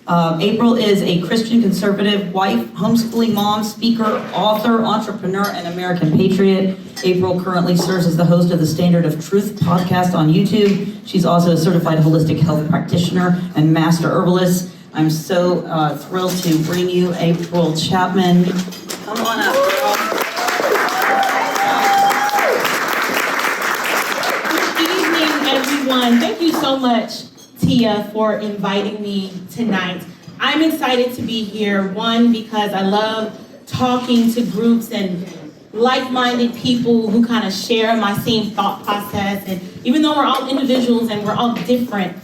April is a Christian conservative wife, homeschooling mom, speaker, author, entrepreneur, and American patriot. April currently serves as the host of the Standard of Truth podcast on YouTube. She's also a certified holistic health practitioner and master herbalist. I'm so thrilled to bring you April Chapman. Come on up, girl. Good evening, everyone. Thank you so much, Tia, for inviting me tonight. I'm excited to be here, one, because I love talking to groups and like-minded people who kind of share my same thought process. And even though we're all individuals and we're all different,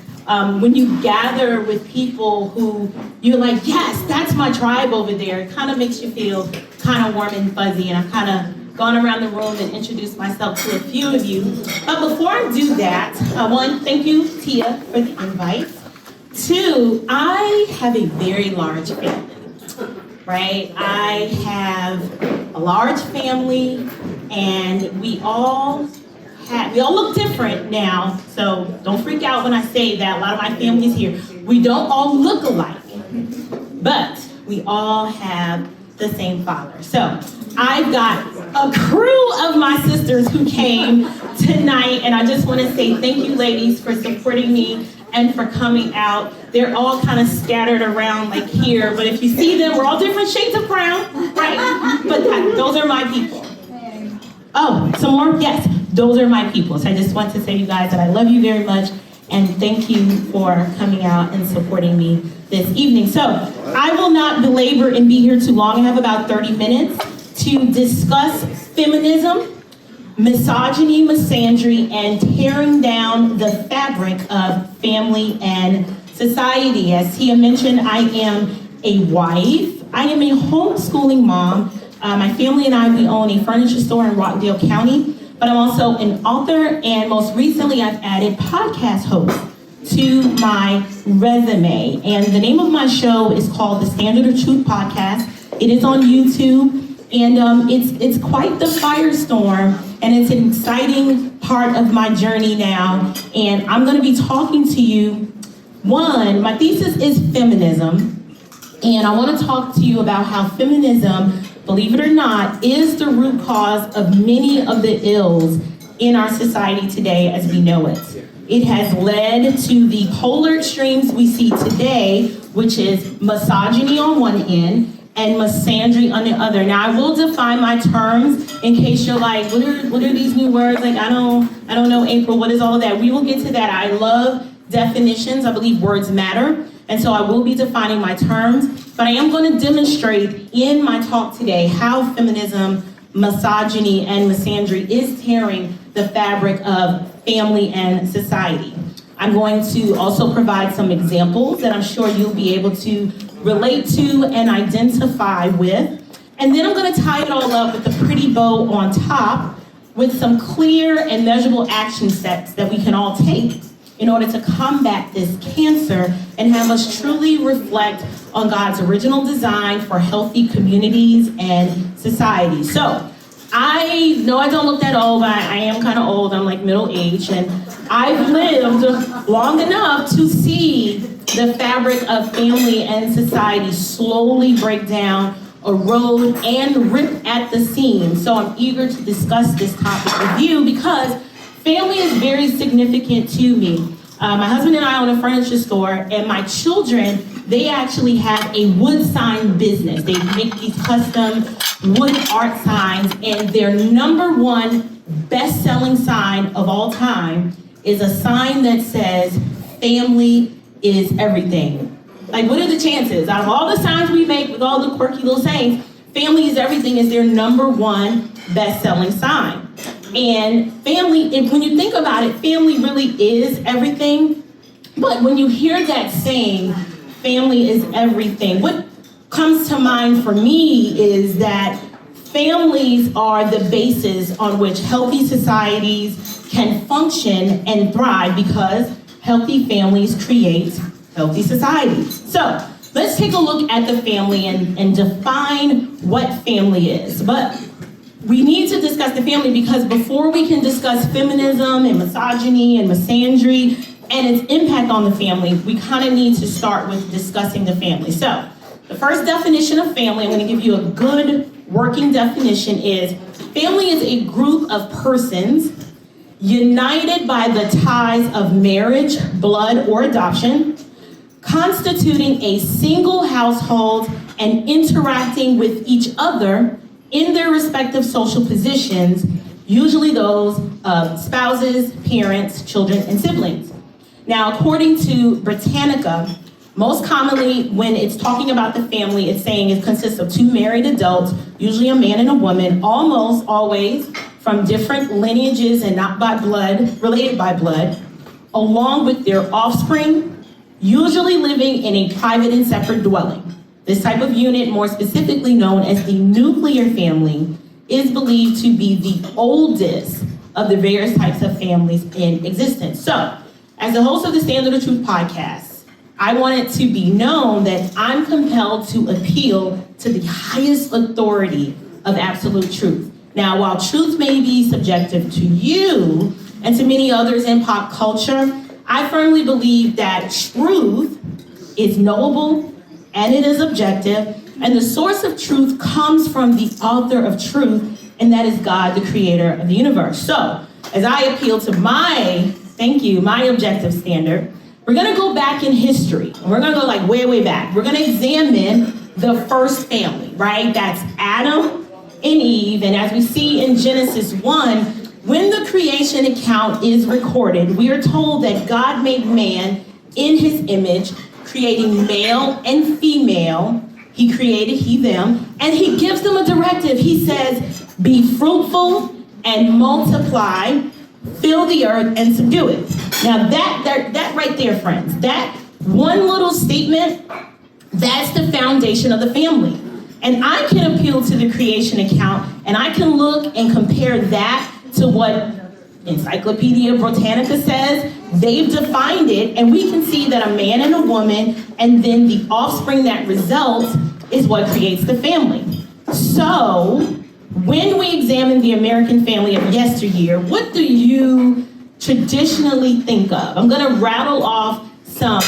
when you gather with people who you're like, yes, that's my tribe over there, it kind of makes you feel kind of warm and fuzzy. And I've kind of gone around the room and introduced myself to a few of you. But before I do that, one, thank you, Tia, for the invite. Two, I have a very large family, right? I have a large family, and we all look different now, so don't freak out when I say that. A lot of my family's here. We don't all look alike, but we all have the same father. So I've got a crew of my sisters who came tonight, and I just want to say thank you, ladies, for supporting me and for coming out. They're all kind of scattered around like here, but if you see them, we're all different shades of brown, right? But those are my people. Oh, some more? Yes, those are my people. So I just want to say to you guys that I love you very much, and thank you for coming out and supporting me this evening. So I will not belabor and be here too long. I have about 30 minutes to discuss feminism, misogyny, misandry, and tearing down the fabric of family and society. As Tia mentioned, I am a wife. I am a homeschooling mom. My family and I, we own a furniture store in Rockdale County, but I'm also an author, and most recently I've added podcast host to my resume. And the name of my show is called the Standard of Truth podcast. It is on YouTube, and it's quite the firestorm, and it's an exciting part of my journey now. And I'm gonna be talking to you. One, my thesis is feminism, and I wanna talk to you about how feminism, believe it or not, is the root cause of many of the ills in our society today as we know it. It has led to the polar extremes we see today, which is misogyny on one end and misandry on the other. Now, I will define my terms in case you're like, what are these new words? Like, I don't know, April, what is all of that? We will get to that. I love definitions. I believe words matter. And so I will be defining my terms, but I am going to demonstrate in my talk today how feminism, misogyny, and misandry is tearing the fabric of family and society. I'm going to also provide some examples that I'm sure you'll be able to relate to and identify with. And then I'm going to tie it all up with a pretty bow on top with some clear and measurable action steps that we can all take in order to combat this cancer and have us truly reflect on God's original design for healthy communities and societies. So I know I don't look that old, but I am kind of old. I'm like middle-aged, and I've lived long enough to see the fabric of family and society slowly break down, erode, and rip at the seams. So I'm eager to discuss this topic with you because family is very significant to me. My husband and I own a furniture store, and my children, they actually have a wood sign business. They make these custom wood art signs, and their number one best-selling sign of all time is a sign that says, family is everything. Like, what are the chances? Out of all the signs we make with all the quirky little sayings, family is everything is their number one best-selling sign. And family, when you think about it, family really is everything. But when you hear that saying, family is everything, what comes to mind for me is that families are the basis on which healthy societies can function and thrive because healthy families create healthy societies. So let's take a look at the family and define what family is. But we need to discuss the family because before we can discuss feminism and misogyny and misandry, and its impact on the family, we kind of need to start with discussing the family. So, the first definition of family, I'm going to give you a good working definition, is family is a group of persons united by the ties of marriage, blood, or adoption, constituting a single household and interacting with each other in their respective social positions, usually those of spouses, parents, children, and siblings. Now, according to Britannica, most commonly when it's talking about the family, it's saying it consists of two married adults, usually a man and a woman, almost always from different lineages and not by blood, related by blood, along with their offspring, usually living in a private and separate dwelling. This type of unit, more specifically known as the nuclear family, is believed to be the oldest of the various types of families in existence. So, as the host of the Standard of Truth podcast, I want it to be known that I'm compelled to appeal to the highest authority of absolute truth. Now, while truth may be subjective to you and to many others in pop culture, I firmly believe that truth is knowable and it is objective, and the source of truth comes from the author of truth, and that is God, the creator of the universe. So, as I appeal to my objective standard, we're gonna go back in history. And we're gonna go like way, way back. We're gonna examine the first family, right? That's Adam and Eve, and as we see in Genesis 1, when the creation account is recorded, we are told that God made man in his image, creating male and female. He created them, and he gives them a directive. He says, be fruitful and multiply, fill the earth and subdue it. Now that right there, friends, that one little statement, that's the foundation of the family. And I can appeal to the creation account, and I can look and compare that to what Encyclopedia Britannica says. They've defined it, and we can see that a man and a woman, and then the offspring that results is what creates the family. So, when we examine the American family of yesteryear, what do you traditionally think of? I'm gonna rattle off some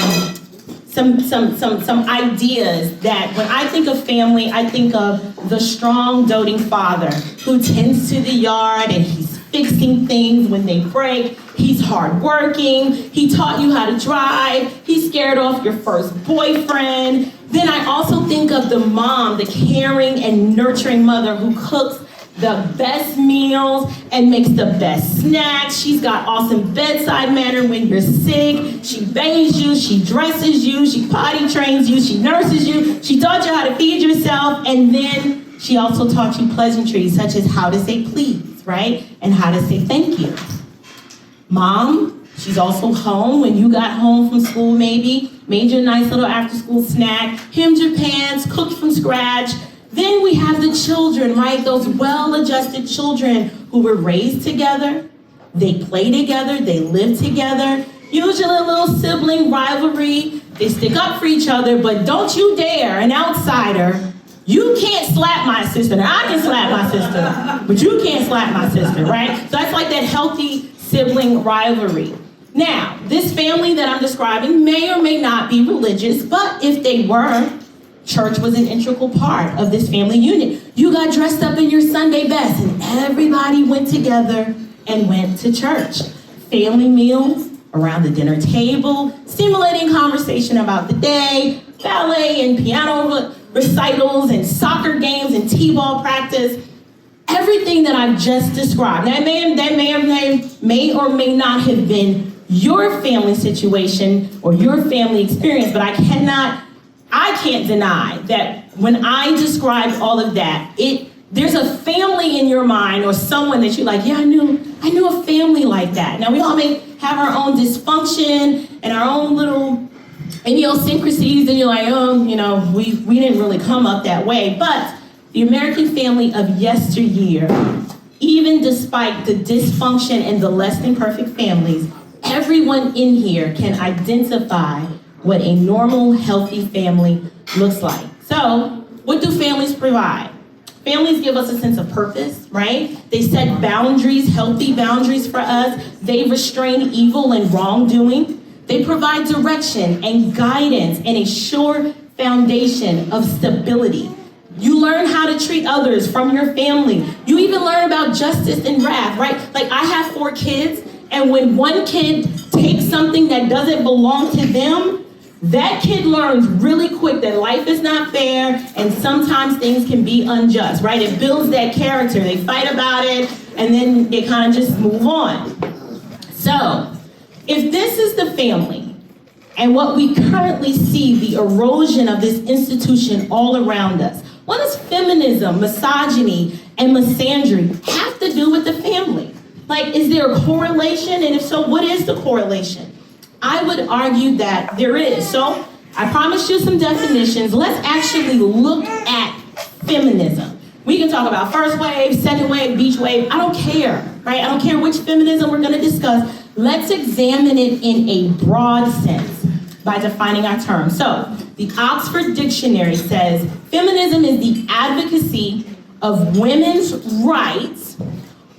ideas that when I think of family, I think of the strong, doting father who tends to the yard and he's fixing things when they break. He's hardworking. He taught you how to drive. He scared off your first boyfriend. Then I also think of the mom, the caring and nurturing mother who cooks the best meals and makes the best snacks. She's got awesome bedside manner when you're sick. She bathes you, she dresses you, she potty trains you, she nurses you, she taught you how to feed yourself, and then she also taught you pleasantries such as how to say please, right? And how to say thank you. Mom, she's also home when you got home from school maybe, made you a nice little after school snack, hemmed your pants, cooked from scratch. Then we have the children, right? Those well-adjusted children who were raised together, they play together, they live together, usually a little sibling rivalry, they stick up for each other, but don't you dare, an outsider, you can't slap my sister. Now I can slap my sister, but you can't slap my sister, right? So that's like that healthy sibling rivalry. Now, this family that I'm describing may or may not be religious, but if they were, church was an integral part of this family unit. You got dressed up in your Sunday best and everybody went together and went to church. Family meals around the dinner table, stimulating conversation about the day, ballet and piano recitals and soccer games and t-ball practice. Everything that I've just described. That may or may not have been your family situation or your family experience, but I can't deny that when I described all of that, there's a family in your mind or someone that you're like, yeah, I knew a family like that. Now we all may have our own dysfunction and our own little idiosyncrasies, and you're like, we didn't really come up that way. But the American family of yesteryear, even despite the dysfunction and the less than perfect families, everyone in here can identify what a normal, healthy family looks like. So, what do families provide? Families give us a sense of purpose, right? They set boundaries, healthy boundaries for us. They restrain evil and wrongdoing. They provide direction and guidance and a sure foundation of stability. You learn how to treat others from your family. You even learn about justice and wrath, right? Like, I have 4 kids, and when one kid takes something that doesn't belong to them, that kid learns really quick that life is not fair and sometimes things can be unjust, right? It builds that character. They fight about it and then they kind of just move on. So, if this is the family and what we currently see, the erosion of this institution all around us, what does feminism, misogyny, and misandry have to do with the family? Like, is there a correlation? And if so, what is the correlation? I would argue that there is. So I promised you some definitions. Let's actually look at feminism. We can talk about first wave, second wave, beach wave. I don't care, right? I don't care which feminism we're going to discuss. Let's examine it in a broad sense by defining our terms. So the Oxford Dictionary says feminism is the advocacy of women's rights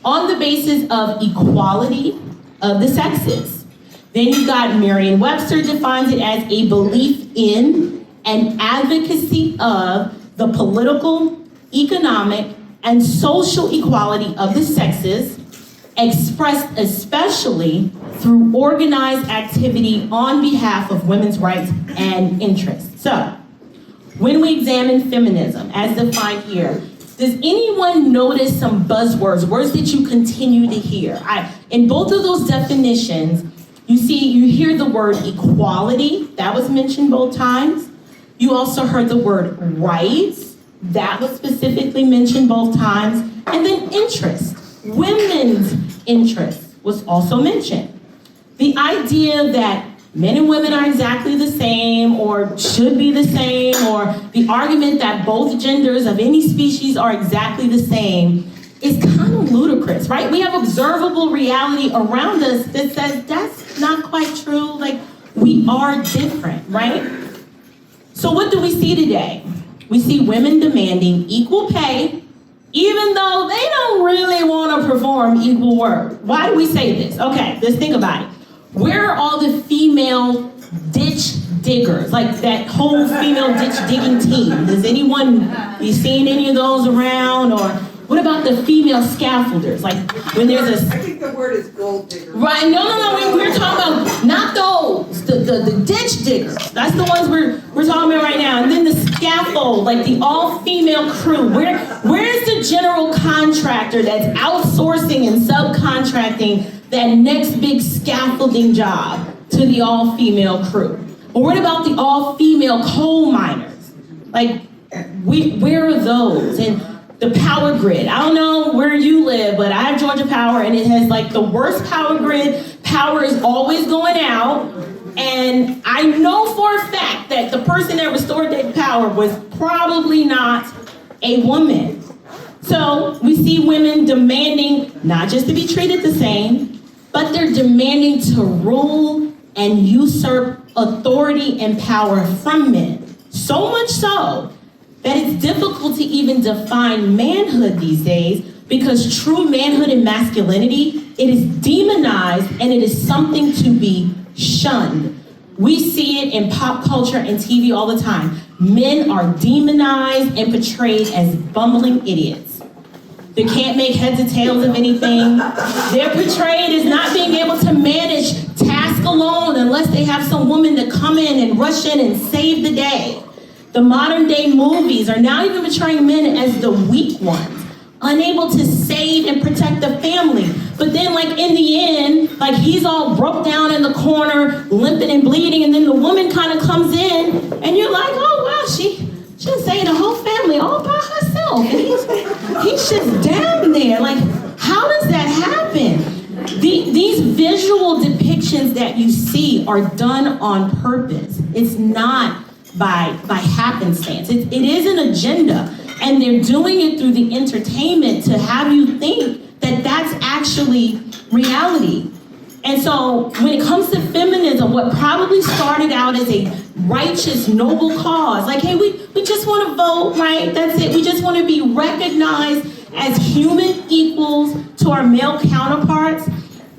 on the basis of equality of the sexes. Then you got Merriam-Webster defines it as a belief in and advocacy of the political, economic, and social equality of the sexes, expressed especially through organized activity on behalf of women's rights and interests. So, when we examine feminism as defined here, does anyone notice some buzzwords, words that you continue to hear? In both of those definitions, you hear the word equality, that was mentioned both times. You also heard the word rights, that was specifically mentioned both times. And then interest, women's interest was also mentioned. The idea that men and women are exactly the same or should be the same, or the argument that both genders of any species are exactly the same is kind of ludicrous, right? We have observable reality around us that says that's not quite true. Like, we are different, right? So what do we see today? We see women demanding equal pay, even though they don't really want to perform equal work. Why do we say this? Okay, let's think about it. Where are all the female ditch diggers, like that whole female ditch digging team? Does anyone, you seen any of those around? Or what about the female scaffolders? Like when there's a... I think the word is gold digger. Right, no, we're talking about not those, the ditch diggers. That's the ones we're talking about right now. And then the scaffold, like the all-female crew. Where's the general contractor that's outsourcing and subcontracting that next big scaffolding job to the all-female crew? Or what about the all-female coal miners? Like, where are those? And the power grid. I don't know where you live, but I have Georgia Power, and it has like the worst power grid. Power is always going out. And I know for a fact that the person that restored that power was probably not a woman. So we see women demanding not just to be treated the same, but they're demanding to rule and usurp authority and power from men. So much so that it's difficult to even define manhood these days, because true manhood and masculinity, it is demonized and it is something to be shunned. We see it in pop culture and TV all the time. Men are demonized and portrayed as bumbling idiots. They can't make heads or tails of anything. They're portrayed as not being able to manage tasks alone unless they have some woman to come in and rush in and save the day. The modern day movies are now even portraying men as the weak ones, unable to save and protect the family. But then, like, in the end, like, he's all broke down in the corner, limping and bleeding, and then the woman kind of comes in, and you're like, oh, wow, she saved the whole family all by herself. And he's just down there. Like, how does that happen? These visual depictions that you see are done on purpose. It's not by happenstance. It is an agenda, and they're doing it through the entertainment to have you think that that's actually reality. And so when it comes to feminism, what probably started out as a righteous, noble cause, like, hey, we just want to vote, right? That's it. We just want to be recognized as human equals to our male counterparts.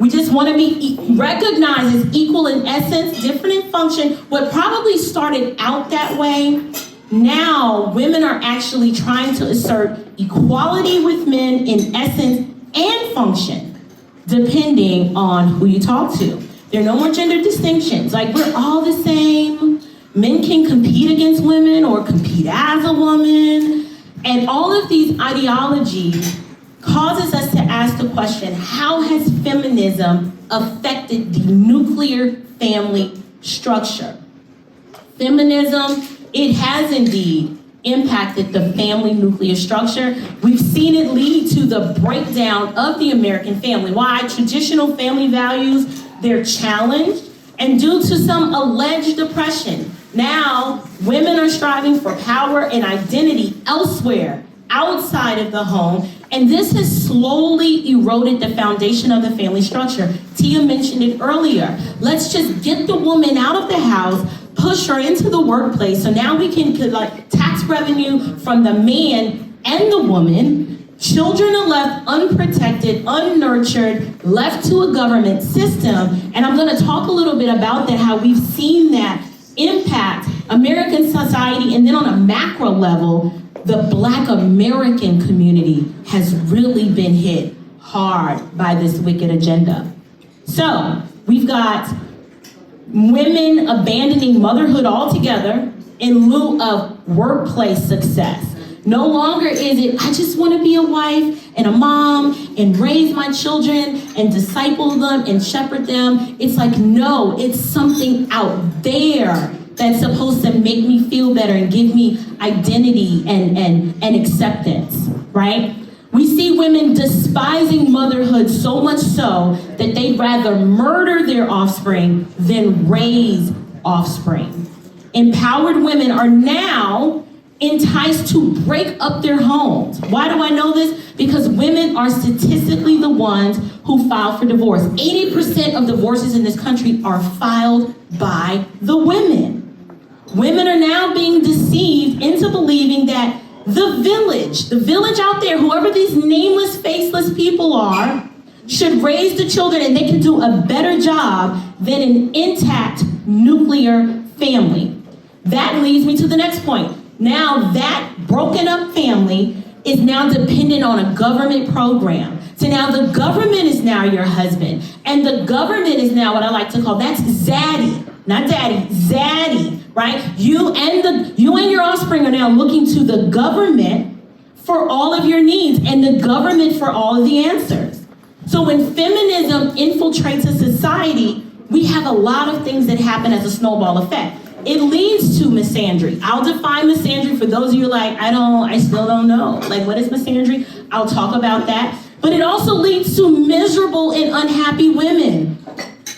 We just want to be recognized as equal in essence, different in function. What probably started out that way, now women are actually trying to assert equality with men in essence and function, depending on who you talk to. There are no more gender distinctions. Like, we're all the same. Men can compete against women or compete as a woman. And all of these ideologies causes us to ask the question, how has feminism affected the nuclear family structure? Feminism, it has indeed impacted the family nuclear structure. We've seen it lead to the breakdown of the American family. Why? Traditional family values, they're challenged, and due to some alleged oppression, now women are striving for power and identity elsewhere, outside of the home, and this has slowly eroded the foundation of the family structure. Tia mentioned it earlier. Let's just get the woman out of the house, push her into the workplace, so now we can collect tax revenue from the man and the woman. Children are left unprotected, unnurtured, left to a government system, and I'm gonna talk a little bit about that, how we've seen that impact American society, and then on a macro level, the Black American community has really been hit hard by this wicked agenda. So, we've got women abandoning motherhood altogether in lieu of workplace success. No longer is it, I just want to be a wife and a mom and raise my children and disciple them and shepherd them. It's like, no, it's something out there that's supposed to make me feel better and give me identity and acceptance, right? We see women despising motherhood so much so that they'd rather murder their offspring than raise offspring. Empowered women are now enticed to break up their homes. Why do I know this? Because women are statistically the ones who file for divorce. 80% of divorces in this country are filed by the women. Women are now being deceived into believing that the village out there, whoever these nameless, faceless people are, should raise the children and they can do a better job than an intact nuclear family. That leads me to the next point. Now that broken up family is now dependent on a government program. So now the government is now your husband. And the government is now what I like to call, that's zaddy, not daddy, zaddy, right? You and your offspring are now looking to the government for all of your needs and the government for all of the answers. So when feminism infiltrates a society, we have a lot of things that happen as a snowball effect. It leads to misandry. I'll define misandry for those of you like, I still don't know. Like, what is misandry? I'll talk about that. But it also leads to miserable and unhappy women.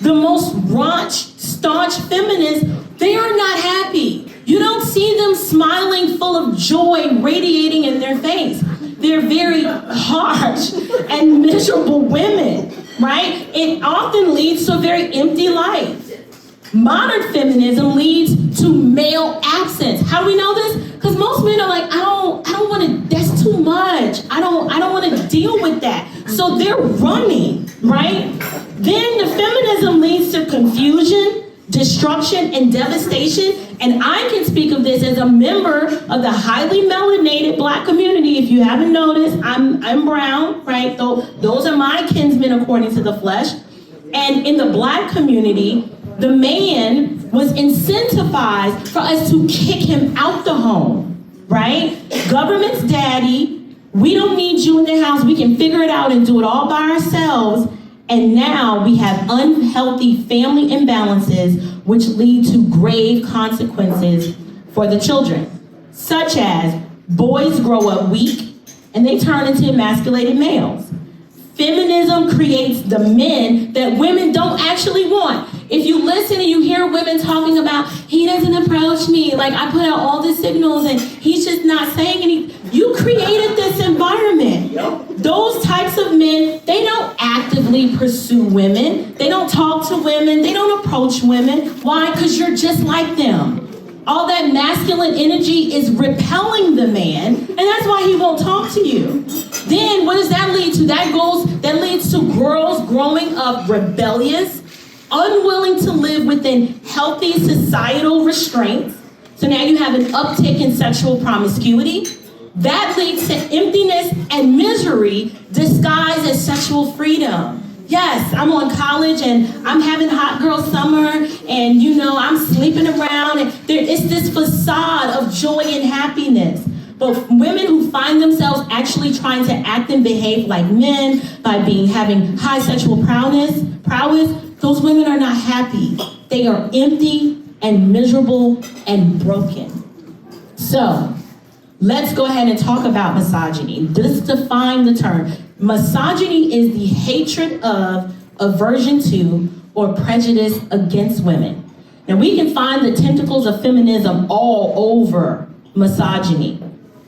The most raunch, staunch feminists, they are not happy. You don't see them smiling full of joy radiating in their face. They're very harsh and miserable women, right? It often leads to a very empty life. Modern feminism leads to male absence. How do we know this? Because most men are like, I don't want to, that's too much. I don't want to deal with that. So they're running, right? Then the feminism leads to confusion, destruction, and devastation. And I can speak of this as a member of the highly melanated Black community. If you haven't noticed, I'm brown, right? Those are my kinsmen according to the flesh. And in the Black community, the man was incentivized for us to kick him out the home, right? Government's daddy, we don't need you in the house. We can figure it out and do it all by ourselves. And now we have unhealthy family imbalances which lead to grave consequences for the children, such as boys grow up weak and they turn into emasculated males. Feminism creates the men that women don't actually want. If you listen and you hear women talking about, he doesn't approach me, like I put out all the signals and he's just not saying anything. You created this environment. Yep. Those types of men, they don't actively pursue women. They don't talk to women. They don't approach women. Why? Because you're just like them. All that masculine energy is repelling the man, and that's why he won't talk to you. Then what does that lead to? that leads to girls growing up rebellious, unwilling to live within healthy societal restraints. So now you have an uptick in sexual promiscuity. That leads to emptiness and misery disguised as sexual freedom. Yes, I'm on college and I'm having hot girl summer and I'm sleeping around and it's this facade of joy and happiness. But women who find themselves actually trying to act and behave like men by having high sexual prowess, those women are not happy. They are empty and miserable and broken. So, let's go ahead and talk about misogyny. Let's define the term. Misogyny is the hatred of, aversion to, or prejudice against women. Now we can find the tentacles of feminism all over misogyny.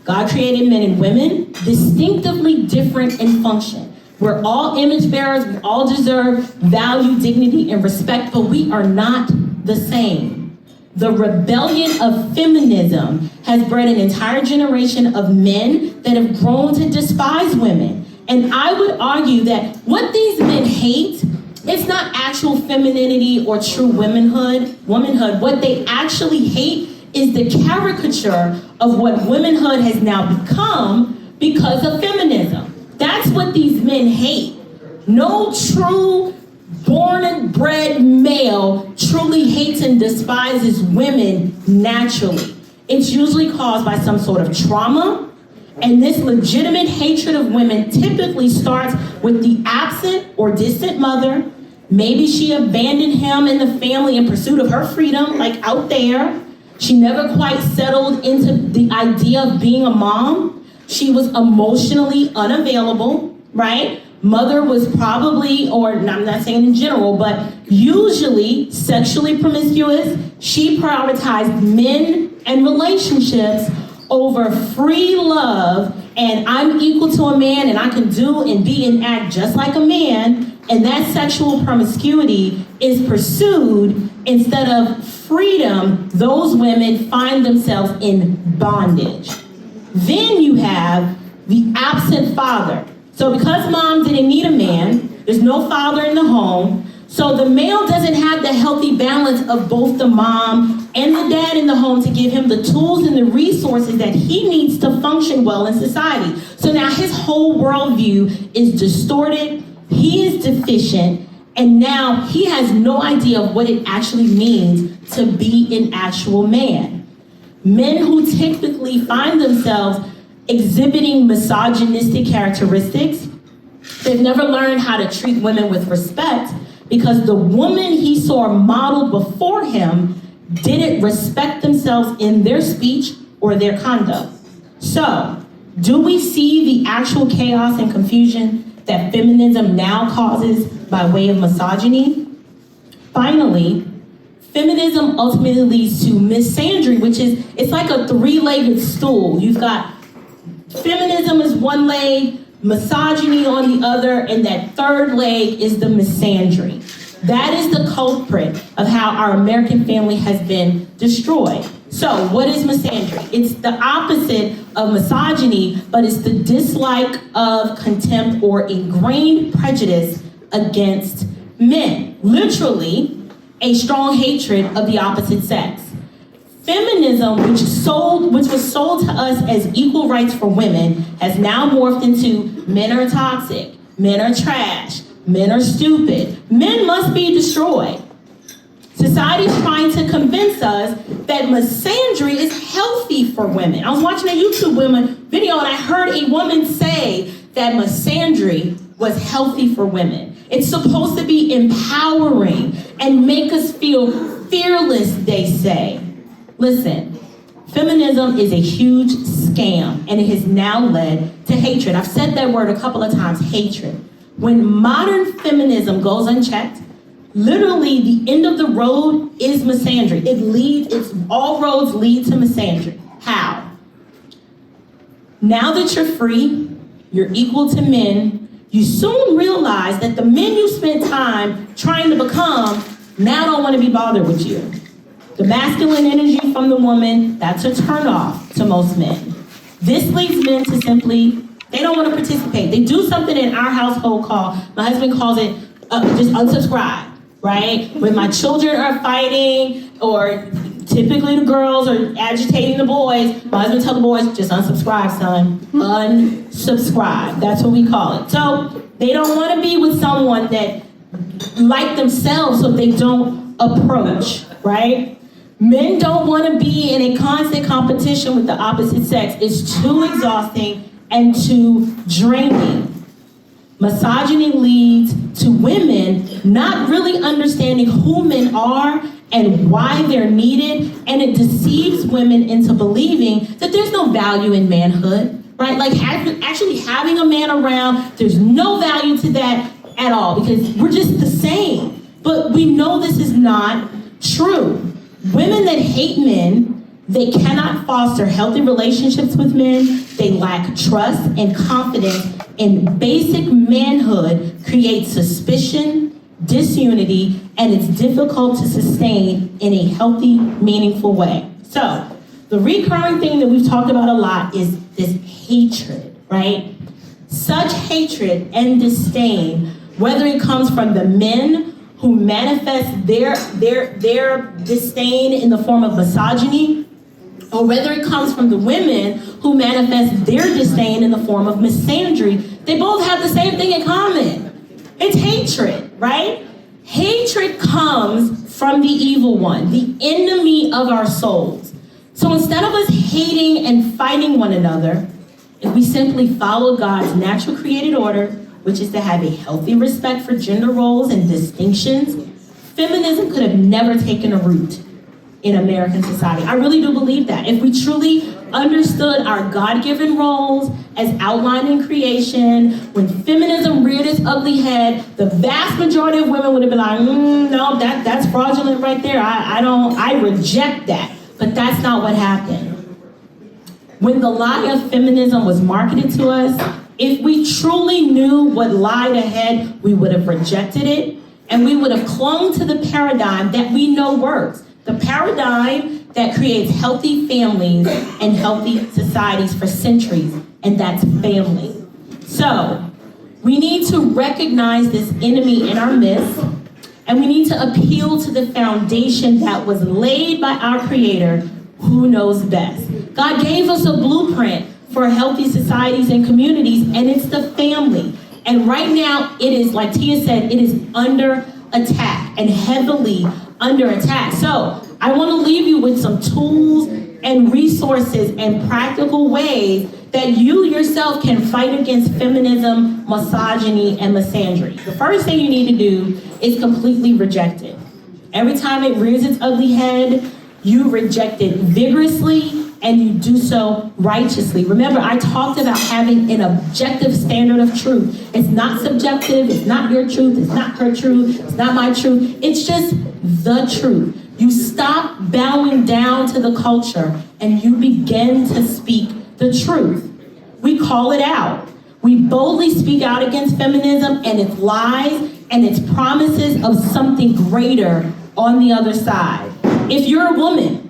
God created men and women distinctively different in function. We're all image bearers, we all deserve value, dignity, and respect, but we are not the same. The rebellion of feminism has bred an entire generation of men that have grown to despise women. And I would argue that what these men hate, it's not actual femininity or true womanhood. What they actually hate is the caricature of what womanhood has now become because of feminism. That's what these men hate. No true born and bred male truly hates and despises women naturally. It's usually caused by some sort of trauma, and this legitimate hatred of women typically starts with the absent or distant mother. Maybe she abandoned him and the family in pursuit of her freedom, like out there. She never quite settled into the idea of being a mom. She was emotionally unavailable, right? Mother was probably, or I'm not saying in general, but usually sexually promiscuous. She prioritized men and relationships over free love, and I'm equal to a man and I can do and be and act just like a man, and that sexual promiscuity is pursued instead of freedom. Those women find themselves in bondage. Then you have the absent father. So because mom didn't need a man, there's no father in the home, so the male doesn't have the healthy balance of both the mom and the dad in the home to give him the tools and the resources that he needs to function well in society. So now his whole worldview is distorted, he is deficient, and now he has no idea of what it actually means to be an actual man. Men who typically find themselves exhibiting misogynistic characteristics, they've never learned how to treat women with respect because the woman he saw modeled before him didn't respect themselves in their speech or their conduct. So, do we see the actual chaos and confusion that feminism now causes by way of misogyny? Finally, feminism ultimately leads to misandry, which is, it's like a three-legged stool. You've got feminism is one leg, misogyny on the other, and that third leg is the misandry. That is the culprit of how our American family has been destroyed. So, what is misandry? It's the opposite of misogyny, but it's the dislike of, contempt, or ingrained prejudice against men. Literally, a strong hatred of the opposite sex. Feminism, which was sold to us as equal rights for women, has now morphed into men are toxic, men are trash, men are stupid, men must be destroyed. Society's trying to convince us that misandry is healthy for women. I was watching a YouTube video and I heard a woman say that misandry was healthy for women. It's supposed to be empowering and make us feel fearless, they say. Listen, feminism is a huge scam, and it has now led to hatred. I've said that word a couple of times, hatred. When modern feminism goes unchecked, literally the end of the road is misandry. All roads lead to misandry. How? Now that you're free, you're equal to men, you soon realize that the men you spent time trying to become now don't want to be bothered with you. The masculine energy from the woman, that's a turnoff to most men. This leads men to simply They don't want to participate. They do something in our household called, my husband calls it just unsubscribe, right? When my children are fighting, or typically the girls are agitating the boys, my husband tells the boys, just unsubscribe, son. Unsubscribe. That's what we call it. So they don't want to be with someone that like themselves, so they don't approach, right? Men don't want to be in a constant competition with the opposite sex. It's too exhausting and too draining. Misogyny leads to women not really understanding who men are and why they're needed, and it deceives women into believing that there's no value in manhood, right? Like actually having a man around, there's no value to that at all, because we're just the same. But we know this is not true. Women that hate men, they cannot foster healthy relationships with men. They lack trust and confidence in basic manhood, creates suspicion, disunity, and it's difficult to sustain in a healthy, meaningful way. So, the recurring thing that we've talked about a lot is this hatred, right? Such hatred and disdain, whether it comes from the men who manifest their disdain in the form of misogyny, or whether it comes from the women who manifest their disdain in the form of misandry, they both have the same thing in common. It's hatred, right? Hatred comes from the evil one, the enemy of our souls. So instead of us hating and fighting one another, if we simply follow God's natural created order, which is to have a healthy respect for gender roles and distinctions, feminism could have never taken a root in American society. I really do believe that. If we truly understood our God-given roles as outlined in creation, when feminism reared its ugly head, the vast majority of women would have been like, no, that's fraudulent right there. I reject that. But that's not what happened. When the lie of feminism was marketed to us, if we truly knew what lied ahead, we would have rejected it, and we would have clung to the paradigm that we know works. The paradigm that creates healthy families and healthy societies for centuries, and that's family. So, we need to recognize this enemy in our midst, and we need to appeal to the foundation that was laid by our Creator, who knows best. God gave us a blueprint for healthy societies and communities, and it's the family. And right now, it is, like Tia said, it is under attack, and heavily under attack. So I want to leave you with some tools and resources and practical ways that you yourself can fight against feminism, misogyny, and misandry. The first thing you need to do is completely reject it. Every time it rears its ugly head, you reject it vigorously, and you do so righteously. Remember, I talked about having an objective standard of truth. It's not subjective, it's not your truth, it's not her truth, it's not my truth, it's just the truth. You stop bowing down to the culture and you begin to speak the truth. We call it out. We boldly speak out against feminism and its lies and its promises of something greater on the other side. If you're a woman,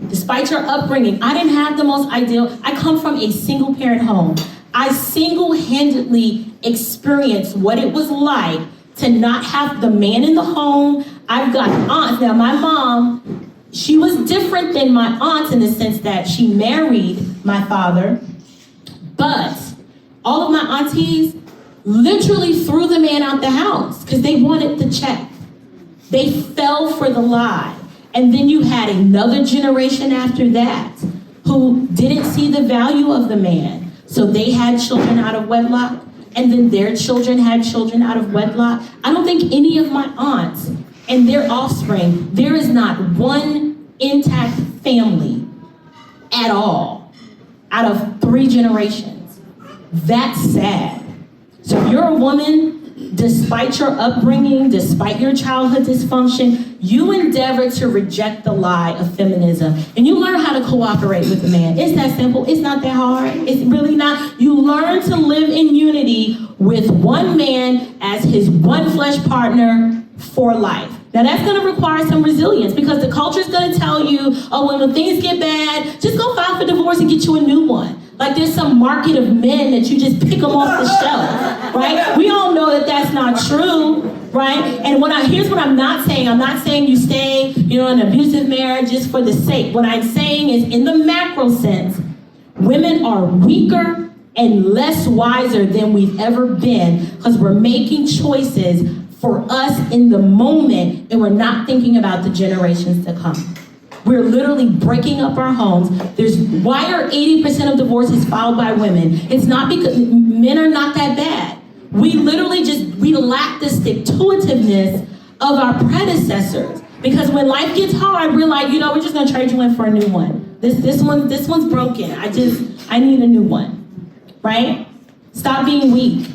despite your upbringing, I didn't have the most ideal. I come from a single parent home. I single-handedly experienced what it was like to not have the man in the home. I've got aunts. Now, my mom, she was different than my aunts in the sense that she married my father, but all of my aunties literally threw the man out the house because they wanted the check. They fell for the lie. And then you had another generation after that who didn't see the value of the man. So they had children out of wedlock, and then their children had children out of wedlock. I don't think any of my aunts and their offspring, there is not one intact family at all out of 3 generations. That's sad. So if you're a woman, despite your upbringing, despite your childhood dysfunction, you endeavor to reject the lie of feminism. And you learn how to cooperate with the man. It's that simple. It's not that hard. It's really not. You learn to live in unity with one man as his one flesh partner for life. Now that's going to require some resilience because the culture is going to tell you, oh, when things get bad, just go file for divorce and get you a new one. Like there's some market of men that you just pick them off the shelf, right? We all know that that's not true, right? And here's what I'm not saying. I'm not saying you stay, in an abusive marriage just for the sake. What I'm saying is, in the macro sense, women are weaker and less wiser than we've ever been because we're making choices for us in the moment and we're not thinking about the generations to come. We're literally breaking up our homes. Why are 80% of divorces filed by women? It's not because men are not that bad. We literally we lack the stick-to-itiveness of our predecessors. Because when life gets hard, we're like, we're just gonna trade you in for a new one. This one's broken. I need a new one, right? Stop being weak.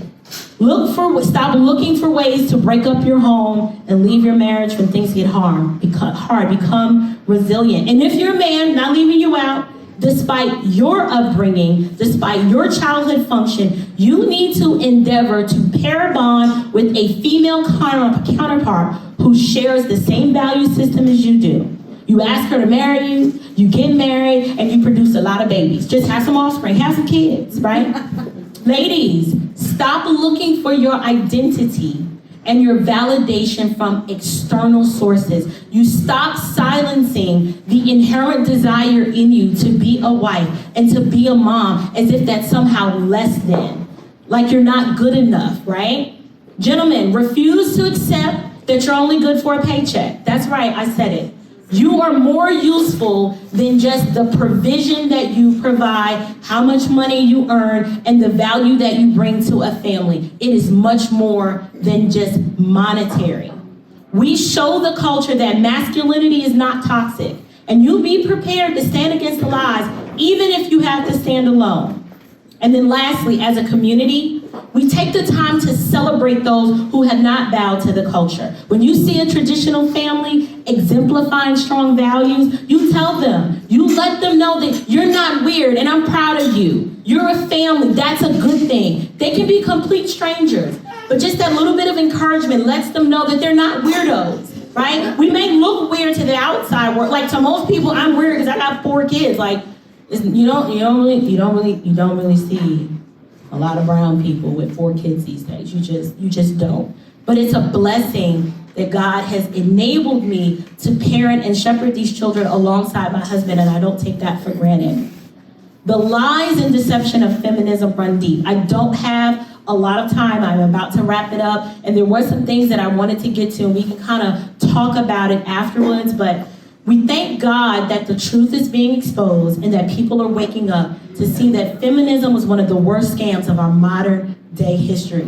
Stop looking for ways to break up your home and leave your marriage when things get hard. Become resilient. And if you're a man, not leaving you out, despite your upbringing, despite your childhood function, you need to endeavor to pair bond with a female counterpart who shares the same value system as you do. You ask her to marry you, you get married, and you produce a lot of babies. Just have some offspring, have some kids, right? Ladies, stop looking for your identity and your validation from external sources. You stop silencing the inherent desire in you to be a wife and to be a mom as if that's somehow less than. Like you're not good enough, right? Gentlemen, refuse to accept that you're only good for a paycheck. That's right, I said it. You are more useful than just the provision that you provide, how much money you earn, and the value that you bring to a family. It is much more than just monetary. We show the culture that masculinity is not toxic, and you be prepared to stand against the lies, even if you have to stand alone. And then lastly, as a community, we take the time to celebrate those who have not bowed to the culture. When you see a traditional family exemplifying strong values, you tell them, you let them know that you're not weird and I'm proud of you. You're a family, that's a good thing. They can be complete strangers, but just that little bit of encouragement lets them know that they're not weirdos, right? We may look weird to the outside world. Like to most people, I'm weird because I got 4 kids. Like, you don't really see a lot of brown people with 4 kids these days. You just don't. But it's a blessing that God has enabled me to parent and shepherd these children alongside my husband, and I don't take that for granted. The lies and deception of feminism run deep. I don't have a lot of time. I'm about to wrap it up, and there were some things that I wanted to get to, and we can kind of talk about it afterwards, but we thank God that the truth is being exposed and that people are waking up to see that feminism was one of the worst scams of our modern day history.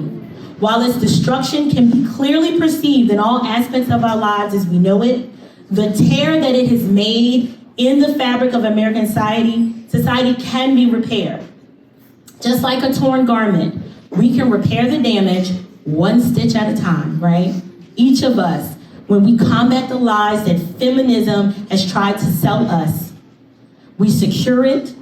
While its destruction can be clearly perceived in all aspects of our lives as we know it, the tear that it has made in the fabric of American society can be repaired. Just like a torn garment, we can repair the damage one stitch at a time, right? Each of us, when we combat the lies that feminism has tried to sell us, we secure it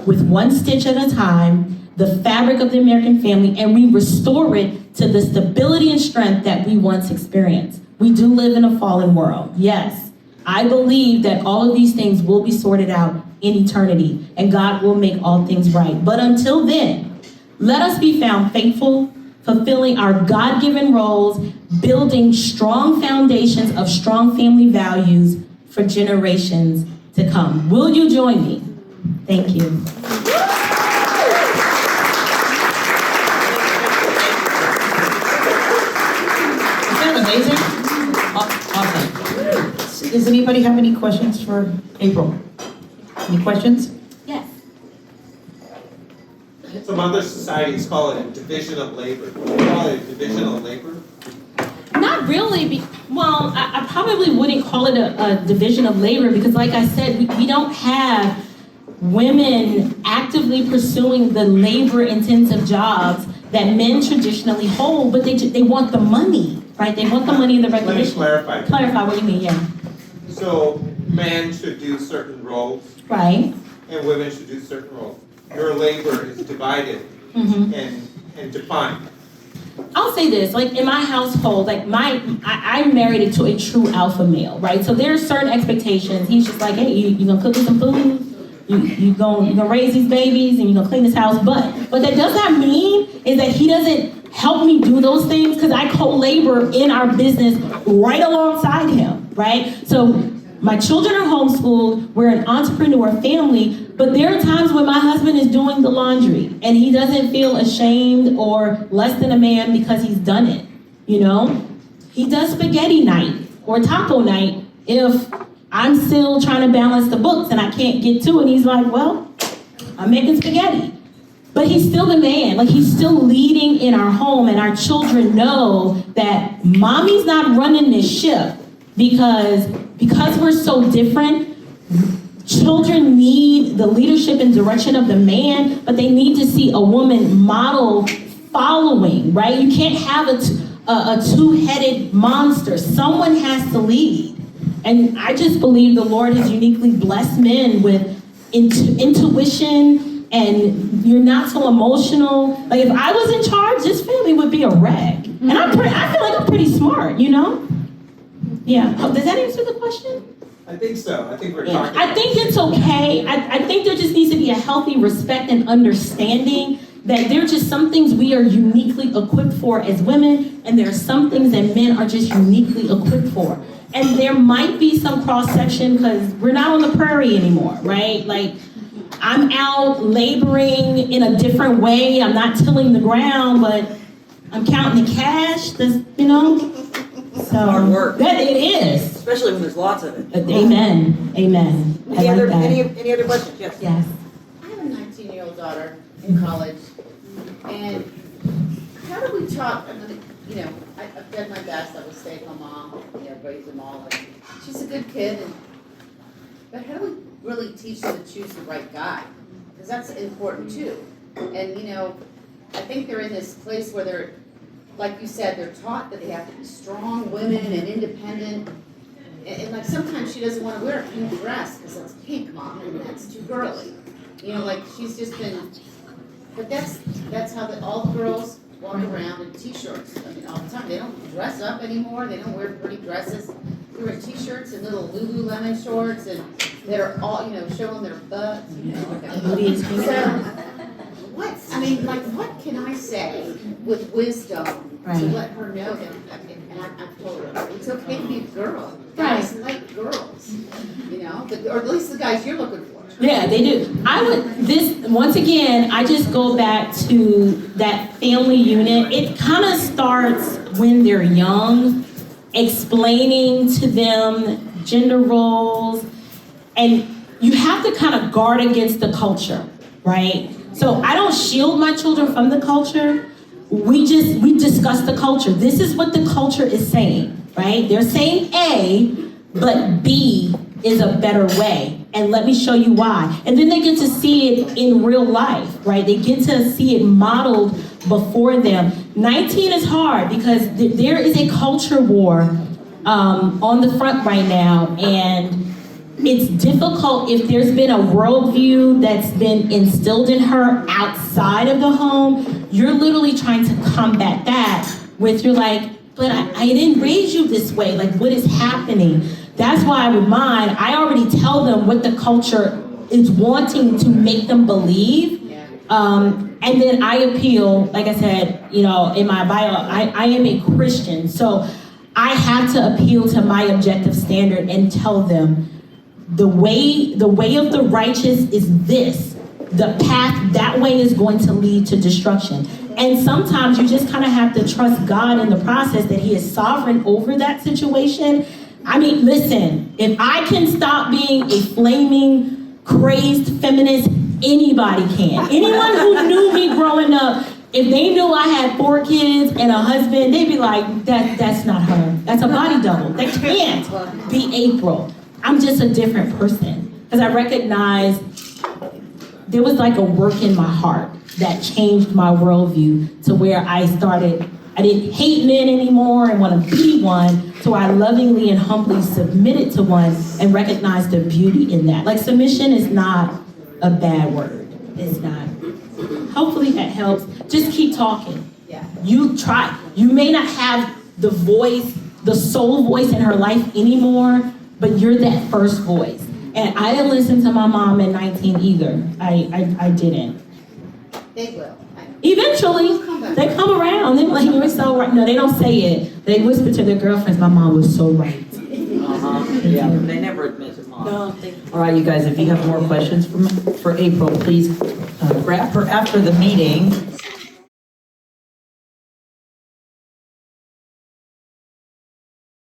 with one stitch at a time, the fabric of the American family, and we restore it to the stability and strength that we once experienced. We do live in a fallen world, yes. I believe that all of these things will be sorted out in eternity, and God will make all things right. But until then, let us be found faithful, fulfilling our God-given roles, building strong foundations of strong family values for generations to come. Will you join me? Thank you. Isn't that amazing? Awesome. Does anybody have any questions for April? Any questions? Yes. Some other societies call it a division of labor. Do you call it a division of labor? Not really. I probably wouldn't call it a division of labor because, like I said, we don't have women actively pursuing the labor-intensive jobs that men traditionally hold, but they want the money, right? They want the money in the recognition. Let me clarify. Clarify what you mean, yeah. So men should do certain roles, Right. and women should do certain roles. Your labor is divided and defined. I'll say this, like in my household, like I'm married to a true alpha male, right? So there are certain expectations. He's just like, hey, you gonna cook me some food? you're gonna raise these babies and you're gonna clean this house. But what that does not mean is that he doesn't help me do those things, because I co-labor in our business right alongside him, right? So my children are homeschooled, we're an entrepreneur family, but there are times when my husband is doing the laundry and he doesn't feel ashamed or less than a man because he's done it, you know? He does spaghetti night or taco night if I'm still trying to balance the books and I can't get to it. He's like, well, I'm making spaghetti. But he's still the man, like he's still leading in our home, and our children know that mommy's not running this ship because we're so different. Children need the leadership and direction of the man, but they need to see a woman model following, right? You can't have a two-headed monster. Someone has to lead. And I just believe the Lord has uniquely blessed men with intuition, and you're not so emotional. Like if I was in charge, this family would be a wreck. And I feel like I'm pretty smart, you know? Yeah. Oh, does that answer the question? I think so. I think we're talking. I think it's okay. I think there just needs to be a healthy respect and understanding that there are just some things we are uniquely equipped for as women, and there are some things that men are just uniquely equipped for. And there might be some cross-section because we're not on the prairie anymore, right? Like, I'm out laboring in a different way. I'm not tilling the ground, but I'm counting the cash. You know? So Hard work. That it is. Especially when there's lots of it. Amen. Amen. Any other questions? Yes. Yes. I have a 19-year-old daughter in college, and how do we talk? I mean, you know, I've done my best. I was stay-at-home mom, you know, raised them all. And she's a good kid, but how do we really teach them to choose the right guy? Because that's important too. And you know, I think they're in this place where they're, like you said, they're taught that they have to be strong women and independent. And like sometimes she doesn't want to wear a pink dress because it's pink, mom, and that's too girly. You know, like she's just been. But that's how all the girls walk around in t-shirts. I mean, all the time. They don't dress up anymore. They don't wear pretty dresses. They wear t-shirts and little Lululemon shorts, and they're all, you know, showing their butts. You know, what can I say with wisdom to let her know that? And I've told her it's okay to be a girl. Guys like girls, you know, or at least the guys you're looking for. Yeah, they do. Once again, I just go back to that family unit. It kind of starts when they're young, explaining to them gender roles, and you have to kind of guard against the culture, right? So I don't shield my children from the culture. We discuss the culture. This is what the culture is saying, right? They're saying A, but B is a better way. And let me show you why. And then they get to see it in real life, right? They get to see it modeled before them. 19 is hard because there is a culture war on the front right now. And it's difficult if there's been a worldview that's been instilled in her outside of the home. You're literally trying to combat that with you're like, but I didn't raise you this way. Like, what is happening? That's why with mine, I already tell them what the culture is wanting to make them believe. And then I appeal, like I said, you know, in my bio, I am a Christian. So I have to appeal to my objective standard and tell them the way of the righteous is this. The path that way is going to lead to destruction. And sometimes you just kind of have to trust God in the process that he is sovereign over that situation. I mean, listen, if I can stop being a flaming, crazed feminist, anybody can. Anyone who knew me growing up, if they knew I had 4 kids and a husband, they'd be like, that's not her. That's a body double. That can't be April. I'm just a different person. Because I recognize there was like a work in my heart that changed my worldview to where I didn't hate men anymore and want to be one, so I lovingly and humbly submitted to one and recognized the beauty in that. Like, submission is not a bad word. It's not. Hopefully that helps. Just keep talking. Yeah. You try. You may not have the voice, the sole voice in her life anymore, but you're that first voice. And I didn't listen to my mom at 19 either. I didn't. They will. I know. Eventually, they come around. They're like, you were so right. No, they don't say it. They whisper to their girlfriends, my mom was so right. Yeah, they never admit it, Mom. No, All right, you guys, if you have more questions for April, please grab her after the meeting.